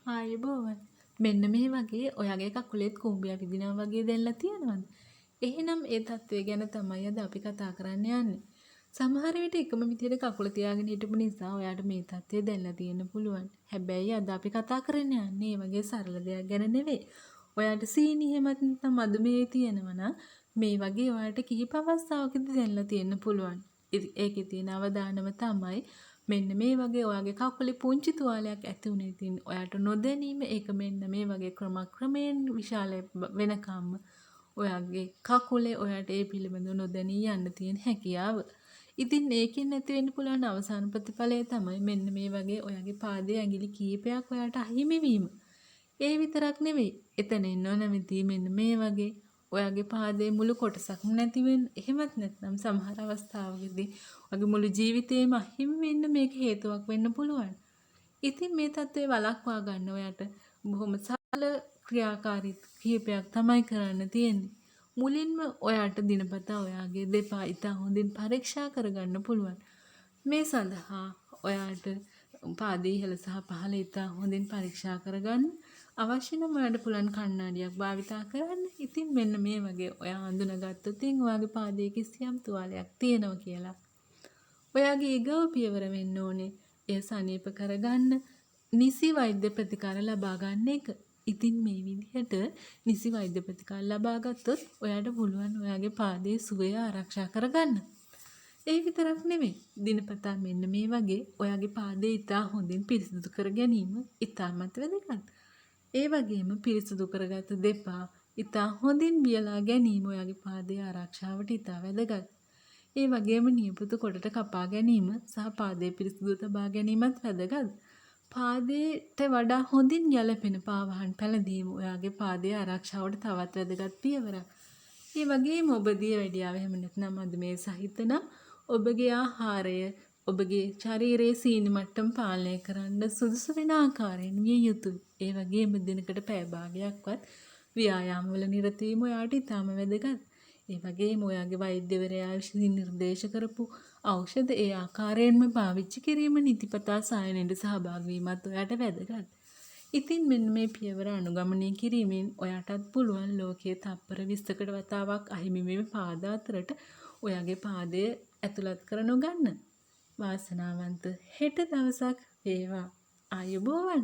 ආයුබෝවන්. මෙන්න මේ වගේ ඔයාගේ කකුලෙත් කුඹියක් විදිනවා වගේ දැනලා තියෙනවද? එහෙනම් ඒ තත්ත්වය ගැන තමයි අද අපි කතා කරන්න යන්නේ. සමහර විට එකම විදිහට කකුල තියාගෙන හිටපු නිසා ඔයාට මේ තත්ත්වය දැනලා තියෙන්න පුළුවන්. හැබැයි අද අපි කතා කරන්න යන්නේ මේ වගේ සරල දෙයක් ගැන නෙවෙයි. ඔයාට සීනි එහෙමත් නැත්නම් මధుමේහය තියෙනවා නම් මේ වගේ ඔයාට කිහිප අවස්ථාවකදී දැනලා තියෙන්න පුළුවන්. ඒකේ තියෙන අවදානම තමයි මෙන්න මේ වගේ ඔයාගේ කකුලේ පුංචි තුවාලයක් ඇති වුණේ ඉතින් ඔයාට නොදැනීම ඒක මෙන්න මේ වගේ ක්‍රමයෙන් විශාල වෙනකම්ම ඔයාගේ කකුලේ ඔයාට ඒ පිළිබඳව නොදැනී යන්න තියෙන හැකියාව. ඉතින් ඒකෙන් නැති වෙන්න පුළුවන් අවසාන ප්‍රතිඵලය තමයි මෙන්න මේ වගේ ඔයාගේ පාදයේ ඇඟිලි කීපයක් ඔයාට අහිමි වීම. ඒ විතරක් නෙවෙයි. එතන ඉන්නව නැමෙති මෙන්න මේ වගේ ඔයාගේ පාදයේ මුළු කොටසක්ම නැති වෙන්න. එහෙමත් නැත්නම් සමහර අවස්ථාවකදී ඔයාගේ මුළු ජීවිතේම අහිමි වෙන්න මේක හේතුවක් වෙන්න පුළුවන්. ඉතින් මේ தત્ත්වය වළක්වා ගන්න ඔයාට බොහොම සරල ක්‍රියාකාරීත්ව කිහිපයක් තමයි කරන්න තියෙන්නේ. මුලින්ම ඔයාට දිනපතා ඔයාගේ දෙපා ඉතා හොඳින් පරීක්ෂා කරගන්න පුළුවන්. මේ සඳහා ඔයාට පාදයේ ඉහළ සහ පහළ ඉතා හොඳින් පරීක්ෂා කරගන්න අවශ්‍ය නම් ඔයාලට පුළුවන් කණ්ණාඩියක් භාවිතා කරන්න. ඉතින් මෙන්න මේ වගේ ඔයා අඳුනගත්තොත් ඔයාගේ පාදයේ කිසියම් තුවාලයක් තියෙනවා කියලා. ඔයාගේ ඊගව පියවර වෙන්න ඕනේ එය සනීප කරගන්න නිසි වෛද්‍ය ප්‍රතිකාර ලබා ගන්න එක. ඉතින් මේ විදිහට නිසි වෛද්‍ය ප්‍රතිකාර ලබා ගත්තොත් ඔයාට පුළුවන් ඔයාගේ පාදයේ සුවය ආරක්ෂා කරගන්න. ඒ විතරක් නෙමෙයි. දිනපතා මෙන්න මේ වගේ ඔයාගේ පාදයේ ඉතා හොඳින් පිරිසිදු කර ගැනීම ඉතාමත් වැදගත්. ඒ වගේම පිරිසිදු කරගත් දෙපා ඉතා හොඳින් බියලා ගැනීම ඔයාගේ පාදයේ ආරක්ෂාවට ඉතා වැදගත්. ඒ වගේම නියපොතු කොටට කපා ගැනීම සහ පාදයේ පිරිසිදු තබා ගැනීමත් වැදගත්. පාදයට වඩා හොඳින් ගැළපෙන පාවහන් පැළඳීම ඔයාගේ පාදයේ ආරක්ෂාවට තවත් වැදගත් පියවරක්. ඒ වගේම ඔබ දියවැඩියාව එහෙම නැත්නම් මధుමේහ සහිත නම් ඔබගේ ආහාරය ඔබගේ ශරීරයේ සීනි මට්ටම පාලනය කරන්න සුදුසු වෙන ආකාරයෙන් විය යුතුයි. ඒ වගේම දිනකට පැය භාගයක්වත් ව්‍යායාම වල නිරත වීම ඔයාට ඉතාම වැදගත්. ඒ වගේම ඔයාගේ වෛද්‍යවරයා විසින් නිර්දේශ කරපු ඖෂධ ඒ ආකාරයෙන්ම පාවිච්චි කිරීම නිතිපතා සායනයට සහභාගී වීමත් ඔයාට වැදගත්. ඉතින් මෙන්න මේ පියවර අනුගමනය කිරීමෙන් ඔයාටත් පුළුවන් ලෝකයේ තප්පර 20කට වතාවක් අහිමි වීම පාද අතරට ඔයාගේ පාදය ඇතුළත් කර නොගන්න. වාසනාවන්ත හෙට දවසක් වේවා. ආයුබෝවන්.